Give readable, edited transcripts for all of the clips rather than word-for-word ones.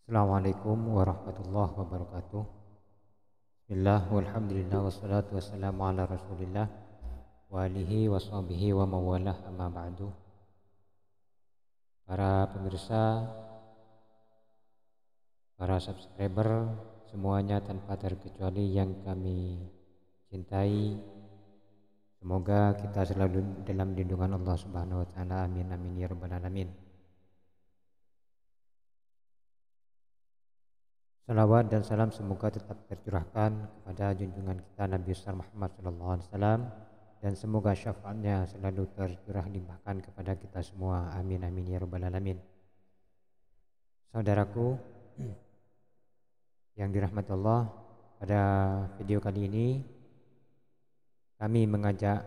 Assalamualaikum warahmatullahi wabarakatuh. Bismillah walhamdulillah wassalatu wassalamu ala rasulillah wa alihi wa sahbihi wa mawalah amma ba'du. Para pemirsa, para subscriber semuanya tanpa terkecuali yang kami cintai, semoga kita selalu dalam lindungan Allah Subhanahu wa taala. Amin amin ya rabbal alamin. Salawat dan salam semoga tetap tercurahkan kepada junjungan kita Nabi besar Muhammad SAW, dan semoga syafaatnya selalu tercurah limpahkan kepada kita semua. Amin amin ya rabbal alamin. Saudaraku yang dirahmati Allah, pada video kali ini kami mengajak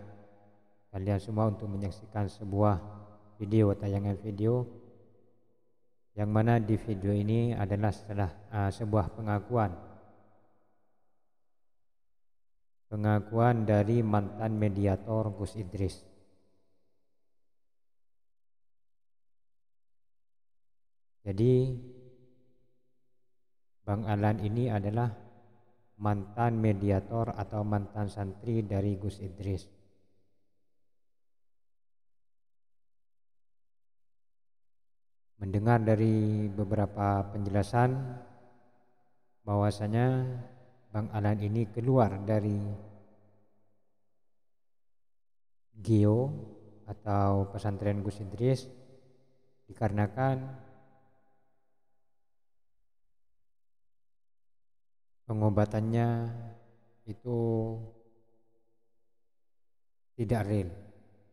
kalian semua untuk menyaksikan sebuah tayangan video yang mana di video ini adalah setelah sebuah pengakuan dari mantan mediator Gus Idris. Jadi Bang Alan ini adalah mantan mediator atau mantan santri dari Gus Idris. Mendengar dari beberapa penjelasan bahwasanya Bang Alan ini keluar dari GIO atau pesantren Gus Idris dikarenakan pengobatannya itu tidak real,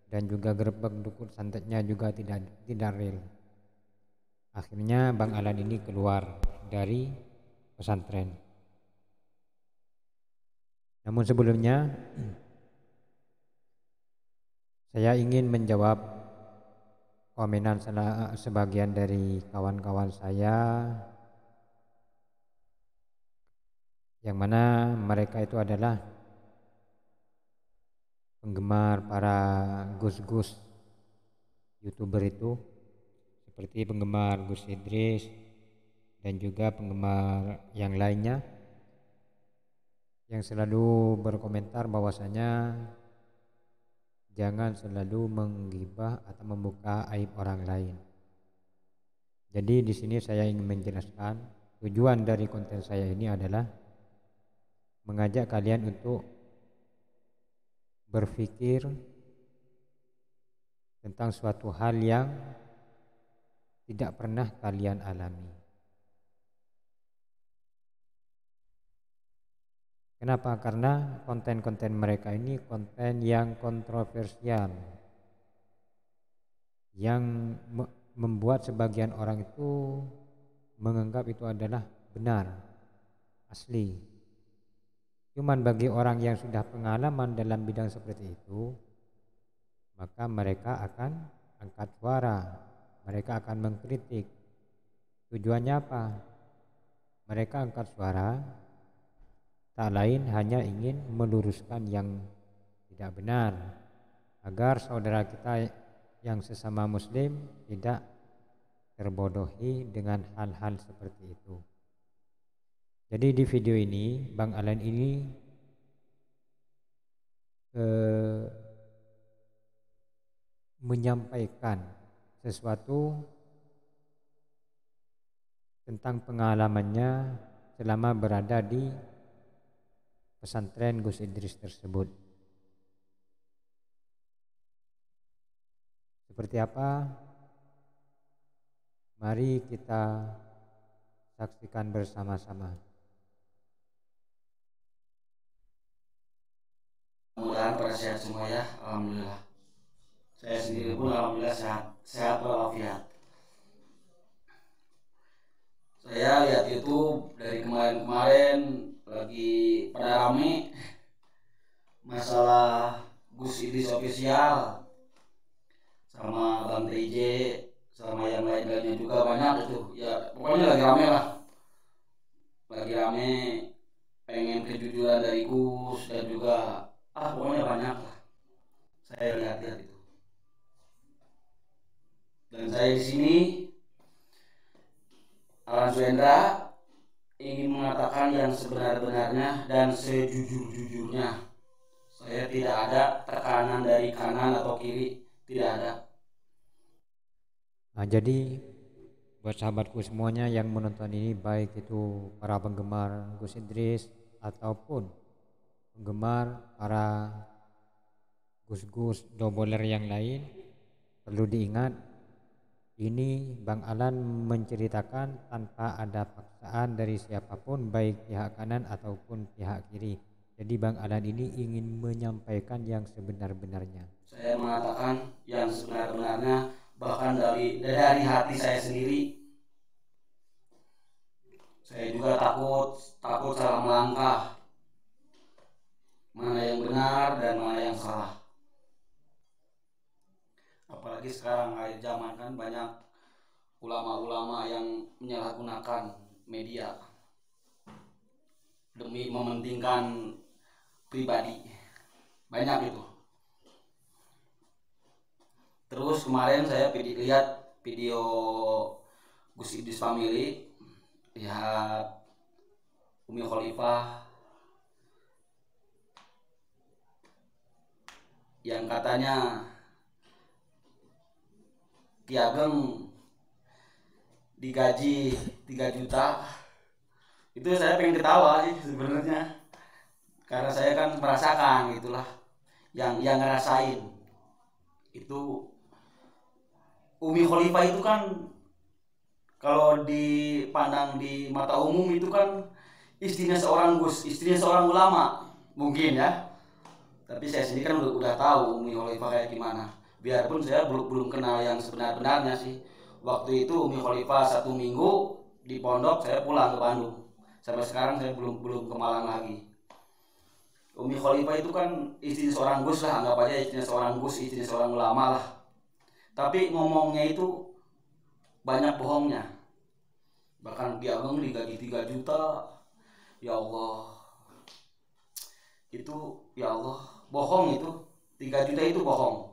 dan juga gerbek dukun santetnya juga tidak real. Akhirnya Bang Alan ini keluar dari pesantren. Namun sebelumnya saya ingin menjawab komenan sebagian dari kawan-kawan saya yang mana mereka itu adalah penggemar para Gus-Gus YouTuber itu, seperti penggemar Gus Idris dan juga penggemar yang lainnya, yang selalu berkomentar bahwasanya jangan selalu menggibah atau membuka aib orang lain. Jadi di sini saya ingin menjelaskan tujuan dari konten saya ini adalah mengajak kalian untuk berpikir tentang suatu hal yang tidak pernah kalian alami. Kenapa? Karena konten-konten mereka ini konten yang kontroversial, yang membuat sebagian orang itu menganggap itu adalah benar, asli. Cuman bagi orang yang sudah pengalaman dalam bidang seperti itu, maka mereka akan angkat suara, mereka akan mengkritik. Tujuannya apa? Mereka angkat suara tak lain hanya ingin meluruskan yang tidak benar, agar saudara kita yang sesama muslim tidak terbodohi dengan hal-hal seperti itu. Jadi di video ini Bang Alan ini menyampaikan sesuatu tentang pengalamannya selama berada di pesantren Gus Idris tersebut. Seperti apa? Mari kita saksikan bersama-sama. Mudah-mudahan pada sehat semua ya, alhamdulillah. Saya sendiri pun alhamdulillah sehat walafiat. Saya lihat YouTube dari kemarin-kemarin lagi pada rame masalah Gus Idris official sama Bang TJ sama yang lain-lainnya juga banyak itu. Ya pokoknya lagi rame lah. Lagi rame pengen kejujuran dari Gus dan juga pokoknya banyak lah. Saya lihat-lihat itu. Dan saya di sini Alan Suendra ingin mengatakan yang sebenar-benarnya dan sejujur-jujurnya. Saya tidak ada tekanan dari kanan atau kiri, tidak ada. Nah, jadi buat sahabatku semuanya yang menonton ini, baik itu para penggemar Gus Idris ataupun penggemar para Gus-Gus doboler yang lain, perlu diingat ini Bang Alan menceritakan tanpa ada paksaan dari siapapun, baik pihak kanan ataupun pihak kiri. Jadi Bang Alan ini ingin menyampaikan yang sebenar-benarnya. Saya mengatakan yang sebenar-benarnya, bahkan dari hati saya sendiri. Saya juga takut salah melangkah, mana yang benar dan mana yang salah. Apalagi sekarang akhir zaman kan banyak ulama-ulama yang menyalahgunakan media demi mementingkan pribadi, banyak itu. Terus kemarin saya lihat video Gus Idris Family, lihat Umi Khalifah yang katanya Ki Ageng digaji 3 juta. Itu saya pengen ketawa sih sebenarnya, karena saya kan merasakan gitulah, yang ngerasain itu. Umi Khalifah itu kan kalau dipandang di mata umum itu kan istrinya seorang Gus, istrinya seorang ulama mungkin ya. Tapi saya sendiri kan udah tahu Umi Khalifah kayak gimana. Biarpun saya belum kenal yang sebenar-benarnya sih. Waktu itu Umi Khalifah 1 minggu di pondok, saya pulang ke Bandung. Sampai sekarang saya belum ke Malang lagi. Umi Khalifah itu kan istri seorang Gus lah, anggap aja istrinya seorang Gus, istrinya seorang ulama lah. Tapi ngomongnya itu banyak bohongnya. Bahkan Ki Ageng digaji 3 juta. Ya Allah. Itu ya Allah, bohong itu. 3 juta itu bohong.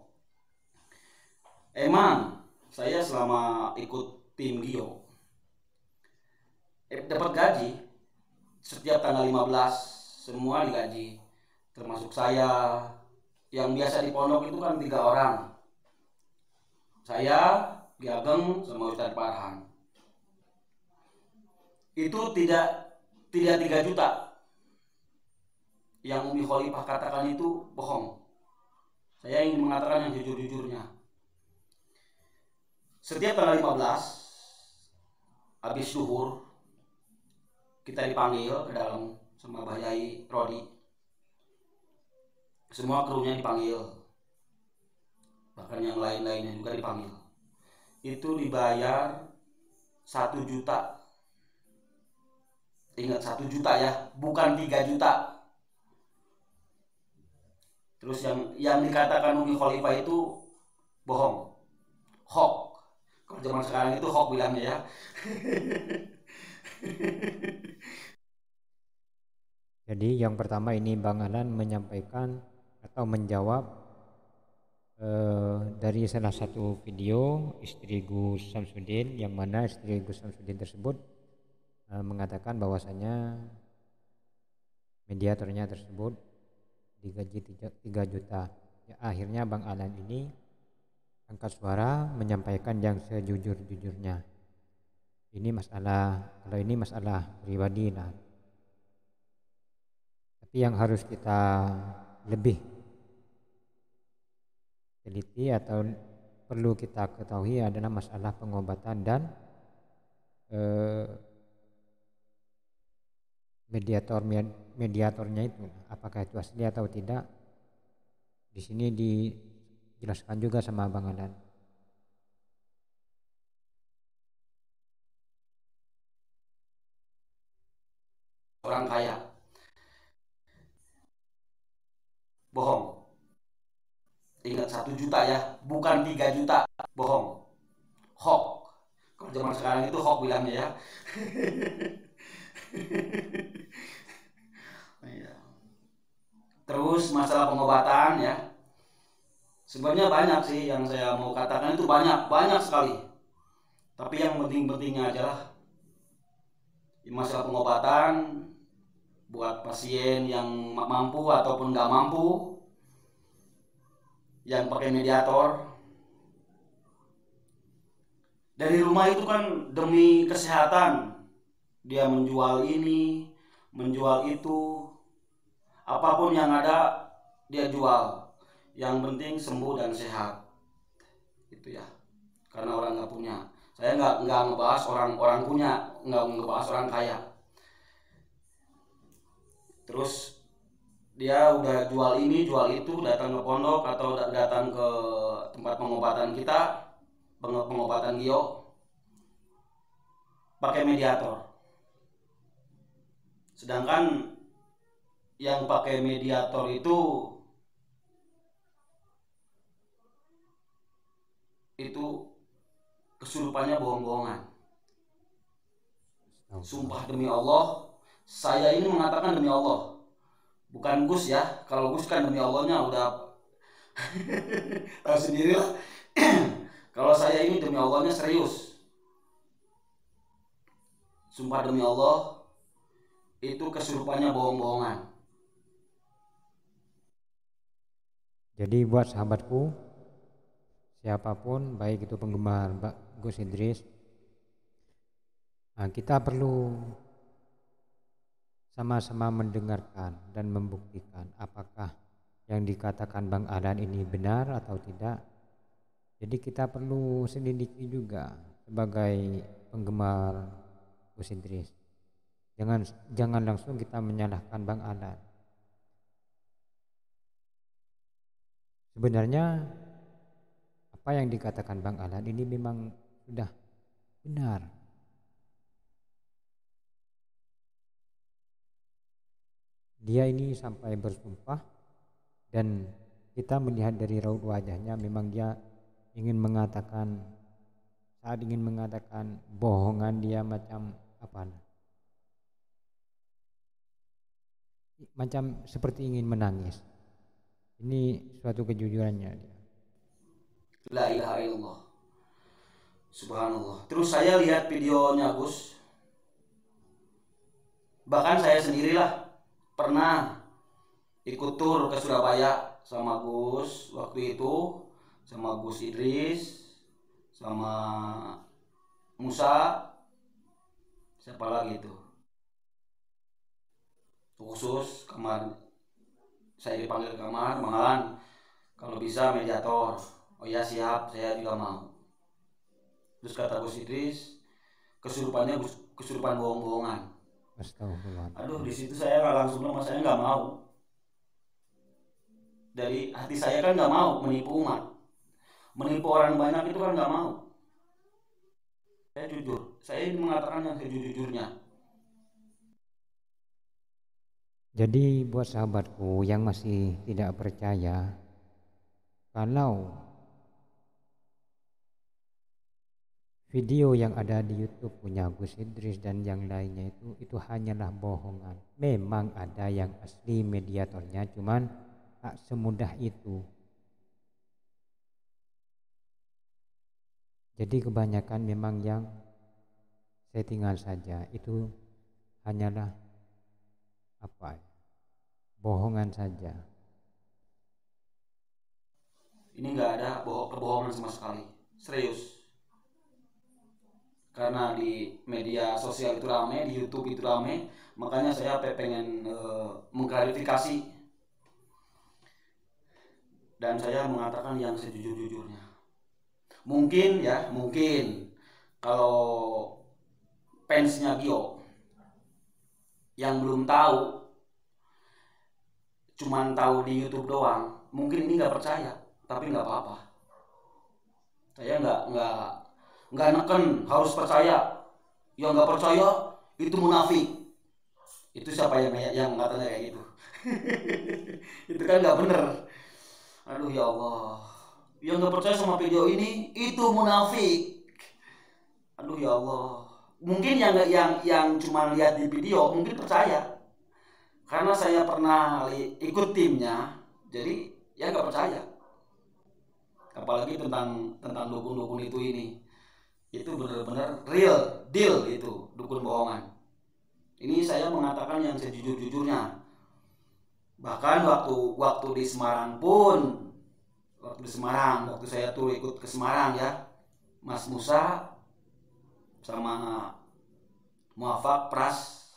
Emang saya selama ikut tim Gio dapat gaji setiap tanggal 15, semua digaji. Termasuk saya yang biasa di pondok itu kan 3 orang. Saya, Ki Ageng, sama Ustadz Farhan. Itu tidak 3 juta. Yang Umi Khalifah katakan itu bohong. Saya ingin mengatakan yang jujur-jujurnya. Setiap tanggal 15 habis zuhur kita dipanggil ke dalam sama Mbah Yai Rodi. Semua krunya dipanggil. Bahkan yang lain-lainnya juga dipanggil. Itu dibayar 1 juta. Ingat 1 juta ya, bukan 3 juta. Terus yang dikatakan Umi Khalifah itu bohong, hoax. Kalau zaman sekarang itu hoax bilangnya ya. Jadi yang pertama ini Bang Alan menyampaikan atau menjawab dari salah satu video istri Gus Samsudin, yang mana istri Gus Samsudin tersebut mengatakan bahwasanya mediatornya tersebut digaji 3 juta. Ya, akhirnya Bang Alan ini angkat suara menyampaikan yang sejujur-jujurnya. Kalau ini masalah pribadi lah. Tapi yang harus kita lebih teliti atau perlu kita ketahui adalah masalah pengobatan dan mediatornya itu, apakah itu asli atau tidak. Di sini dijelaskan juga sama Bang Alan. Orang kaya bohong. Ingat 1 juta ya, bukan 3 juta. Bohong, hoax. Kalau zaman sekarang itu hoax bilangnya ya. Terus masalah pengobatan ya, sebenarnya banyak sih yang saya mau katakan, itu banyak sekali. Tapi yang penting-pentingnya aja lah. masalah pengobatan buat pasien yang mampu ataupun nggak mampu, yang pakai mediator. Dari rumah itu kan demi kesehatan, dia menjual ini, menjual itu, apapun yang ada dia jual. Yang penting sembuh dan sehat, itu ya. Karena orang nggak punya. Saya nggak ngebahas orang punya, nggak ngebahas orang kaya. Terus dia udah jual ini, jual itu, datang ke pondok atau datang ke tempat pengobatan kita, pengobatan Gio, pakai mediator. Sedangkan yang pakai mediator itu kesurupannya bohong-bohongan. Sumpah demi Allah, saya ini mengatakan demi Allah, bukan Gus ya. Kalau Gus kan demi Allahnya udah tahu sendiri lah. Kalau saya ini demi Allahnya serius. Sumpah demi Allah, itu kesurupannya bohong-bohongan. Jadi buat sahabatku, siapapun, baik itu penggemar Gus Idris, kita perlu sama-sama mendengarkan dan membuktikan apakah yang dikatakan Bang Ahlan ini benar atau tidak. Jadi kita perlu selidiki juga sebagai penggemar Gus Idris. Jangan langsung kita menyalahkan Bang Ahlan. Sebenarnya apa yang dikatakan Bang Ahlan ini memang sudah benar. Dia ini sampai bersumpah, dan kita melihat dari raut wajahnya memang dia ingin mengatakan, saat ingin mengatakan bohongan dia macam apa? Macam seperti ingin menangis. Ini suatu kejujurannya dia. La ilaha illallah. Subhanallah. Terus saya lihat videonya Gus. Bahkan saya sendirilah pernah ikut tur ke Surabaya sama Gus waktu itu, sama Gus Idris, sama Musa, siapa lagi itu, khusus kamar. Saya dipanggil ke kamar, Bang Ahlan, kalau bisa mediator. Oh ya siap, saya juga mau. Terus kata Gus Idris, kesurupannya kesurupan bohong-bohongan. Astagfirullah. Aduh, di situ saya nggak langsung nama, saya nggak mau. Dari hati saya kan nggak mau menipu umat, menipu orang banyak itu kan nggak mau. Saya jujur, saya ini mengatakan yang sejujurnya. Jadi buat sahabatku yang masih tidak percaya, kalau video yang ada di YouTube punya Gus Idris dan yang lainnya itu hanyalah bohongan. Memang ada yang asli mediatornya, cuman tak semudah itu. Jadi kebanyakan memang yang settingan saja, itu hanyalah bohongan saja. Ini nggak ada kebohongan sama sekali, serius. Karena di media sosial itu rame, di YouTube itu rame, makanya saya pengen mengklarifikasi, dan saya mengatakan yang sejujur-jujurnya. Mungkin kalau fansnya Gio yang belum tahu, cuman tahu di YouTube doang, mungkin ini nggak percaya, tapi nggak apa-apa. Saya nggak neken harus percaya. Yang nggak percaya itu munafik. Itu siapa yang katanya kayak gitu? Itu kan nggak bener. Aduh ya Allah. Yang nggak percaya sama video ini itu munafik. Aduh ya Allah. Mungkin yang cuma lihat di video mungkin percaya. Karena saya pernah ikut timnya, jadi ya nggak percaya. Apalagi tentang dukun-dukun itu benar-benar real deal, itu dukun bohongan. Ini saya mengatakan yang sejujur-jujurnya. Bahkan waktu di Semarang pun, waktu saya tuh ikut ke Semarang ya, Mas Musa sama Muafak Pras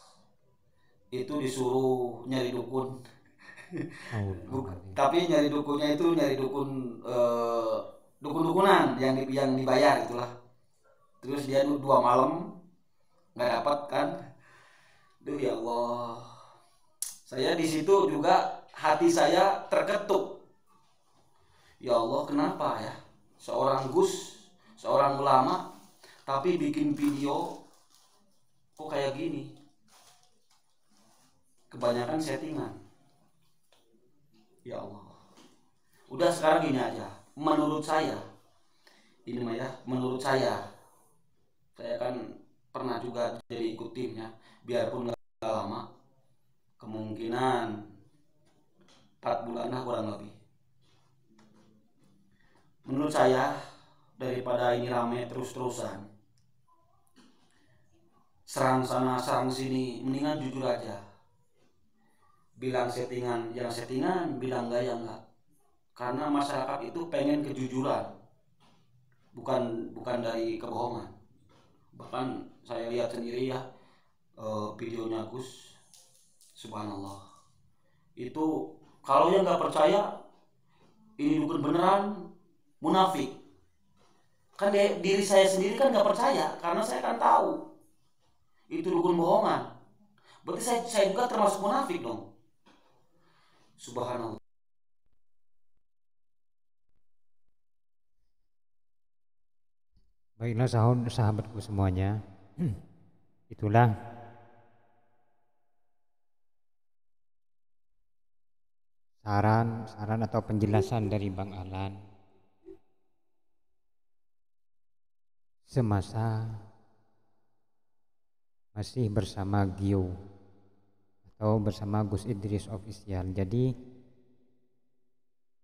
itu disuruh nyari dukun. Allah berarti. Tapi nyari dukunnya itu nyari dukun, dukun-dukunan yang dibayar itulah. Terus dia 2 malam nggak dapat kan. Duh ya Allah, saya di situ juga hati saya terketuk. Ya Allah, kenapa ya seorang Gus, seorang ulama, tapi bikin video kok kayak gini? Kebanyakan settingan. Ya Allah. Udah sekarang gini aja. Menurut saya, ini mah ya, menurut saya kan pernah juga jadi ikut timnya, biarpun nggak lama, kemungkinan 4 bulan lah kurang lebih. Menurut saya, daripada ini rame terus-terusan, serang sana serang sini, mendingan jujur aja. Bilang settingan, yang settingan, bilang enggak ya enggak. Karena masyarakat itu pengen kejujuran, bukan dari kebohongan. Bahkan saya lihat sendiri ya, videonya Gus, subhanallah. Itu kalau yang nggak percaya ini dukun beneran, munafik. Kan diri saya sendiri kan nggak percaya, karena saya kan tahu itu dukun bohongan. Berarti saya juga termasuk munafik dong. Subhanallah. Baiklah sahabatku semuanya. Itulah saran atau penjelasan dari Bang Alan semasa masih bersama Gio atau bersama Gus Idris Official. Jadi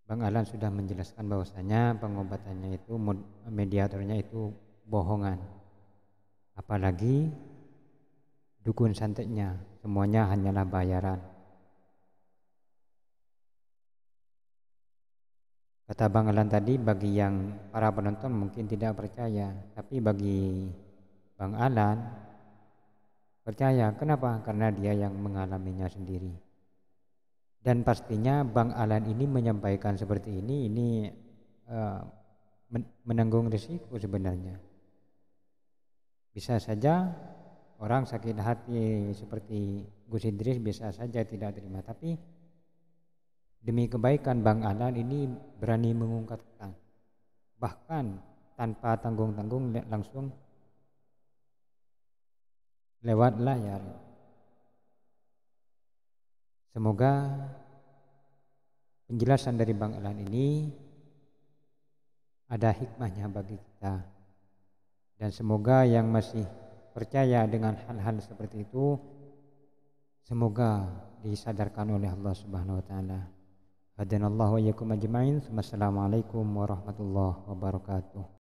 Bang Alan sudah menjelaskan bahwasanya pengobatannya itu mediatornya itu bohongan. Apalagi dukun santetnya, semuanya hanyalah bayaran. Kata Bang Alan tadi, bagi yang para penonton mungkin tidak percaya, tapi bagi Bang Alan percaya. Kenapa? Karena dia yang mengalaminya sendiri. Dan pastinya Bang Alan ini menyampaikan seperti ini menanggung risiko sebenarnya. Bisa saja orang sakit hati seperti Gus Idris bisa saja tidak terima, tapi demi kebaikan Bang Alan ini berani mengungkapkan, bahkan tanpa tanggung-tanggung langsung lewat layar. Semoga penjelasan dari Bang Alan ini ada hikmahnya bagi kita, dan semoga yang masih percaya dengan hal-hal seperti itu semoga disadarkan oleh Allah Subhanahu wa taala. Hadanallahu wa iyyakum ajmain. Wassalamualaikum warahmatullahi wabarakatuh.